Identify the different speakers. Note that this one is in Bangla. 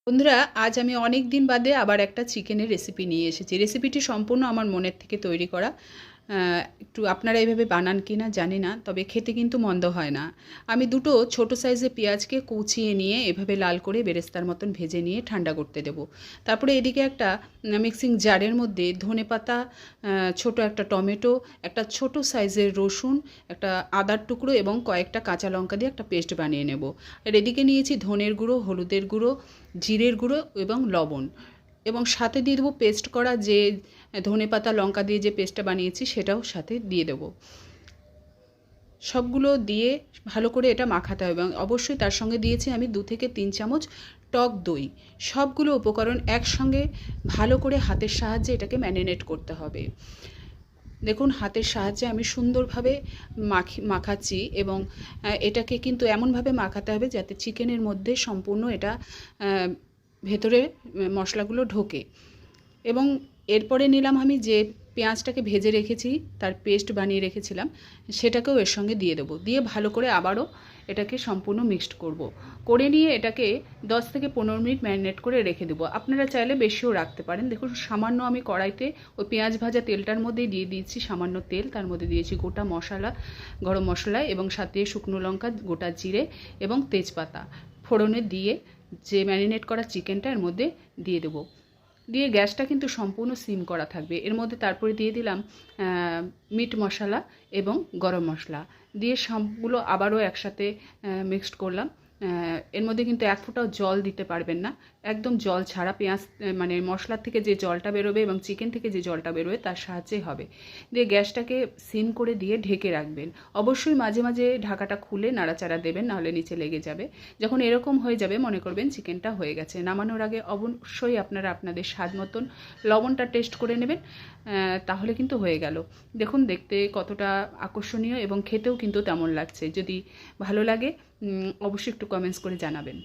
Speaker 1: বন্ধুরা, আজ আমি অনেক দিন বাদে আবার একটা চিকেনের রেসিপি নিয়ে এসেছি। রেসিপিটি সম্পূর্ণ আমার মনের থেকে তৈরি করা। একটু আপনারা এইভাবে বানান কি না জানি না, তবে খেতে কিন্তু মন্দ হয় না। আমি দুটো ছোট সাইজের পেঁয়াজকে কুচিয়ে নিয়ে এভাবে লাল করে বেরেস্তার মতন ভেজে নিয়ে ঠান্ডা করতে দেব। তারপরে এদিকে একটা মিক্সিং জারের মধ্যে ধনেপাতা, ছোট একটা টমেটো, একটা ছোট সাইজের রসুন, একটা আদার টুকরো এবং কয়েকটা কাঁচা লঙ্কা দিয়ে একটা পেস্ট বানিয়ে নেব। আর এদিকে নিয়েছি ধনের গুঁড়ো, হলুদের গুঁড়ো, জিরের গুঁড়ো এবং লবণ, এবং সাথে দিয়ে দেবো পেস্ট করা যে ধনেপাতা লঙ্কা দিয়ে যে পেস্টটা বানিয়েছি সেটাও সাথে দিয়ে দেবো। সবগুলো দিয়ে ভালো করে এটা মাখাতে হবে এবং অবশ্যই তার সঙ্গে দিয়েছি আমি 2 থেকে 3 চামচ টক দই। সবগুলো উপকরণ একসঙ্গে ভালো করে হাতের সাহায্যে এটাকে ম্যারিনেট করতে হবে। দেখুন, হাতের সাহায্যে আমি সুন্দরভাবে মাখাচ্ছি এবং এটাকে কিন্তু এমনভাবে মাখাতে হবে যাতে চিকেনের মধ্যে সম্পূর্ণ এটা ভেতরে মশলাগুলো ঢোকে। এবং এরপরে নিলাম আমি যে পেঁয়াজটাকে ভেজে রেখেছি, তার পেস্ট বানিয়ে রেখেছিলাম, সেটাকেও এর সঙ্গে দিয়ে দেবো। দিয়ে ভালো করে আবারও এটাকে সম্পূর্ণ মিক্সড করে নিয়ে এটাকে 10 থেকে 15 মিনিট ম্যারিনেট করে রেখে দেবো। আপনারা চাইলে বেশিও রাখতে পারেন। দেখুন, সামান্য আমি কড়াইতে ওই পেঁয়াজ ভাজা তেলটার মধ্যেই দিয়ে দিয়েছি সামান্য তেল। তার মধ্যে দিয়েছি গোটা মশলা, গরম মশলা এবং সাথে শুকনো লঙ্কা, গোটা জিরে এবং তেজপাতা ফোড়নে দিয়ে যে ম্যারিনেট করা চিকেনটা এর মধ্যে দিয়ে দেবো। দিয়ে গ্যাসটা কিন্তু সম্পূর্ণ সিম করা থাকবে। এর মধ্যে তারপরে দিয়ে দিলাম মিট মশলা এবং গরম মশলা, দিয়ে সবগুলো আবারও একসাথে মিক্সড করলাম। এর মধ্যে কিন্তু এক ফোঁটাও জল দিতে পারবেন না, একদম জল ছাড়া। পেঁয়াজ মানে মশলার থেকে যে জলটা বেরোবে এবং চিকেন থেকে যে জলটা বেরোবে তার সাহায্যেই হবে। দিয়ে গ্যাসটাকে সিম করে দিয়ে ঢেকে রাখবেন। অবশ্যই মাঝে মাঝে ঢাকাটা খুলে নাড়াচাড়া দেবেন, নাহলে নিচে লেগে যাবে। যখন এরকম হয়ে যাবে মনে করবেন চিকেনটা হয়ে গেছে। নামানোর আগে অবশ্যই আপনারা আপনাদের স্বাদ মতন লবণটা টেস্ট করে নেবেন, তাহলে কিন্তু হয়ে গেল। দেখুন, দেখতে কতটা আকর্ষণীয় এবং খেতেও কিন্তু তেমন লাগছে। যদি ভালো লাগে অবশ্যই একটু কমেন্টস করে জানাবেন।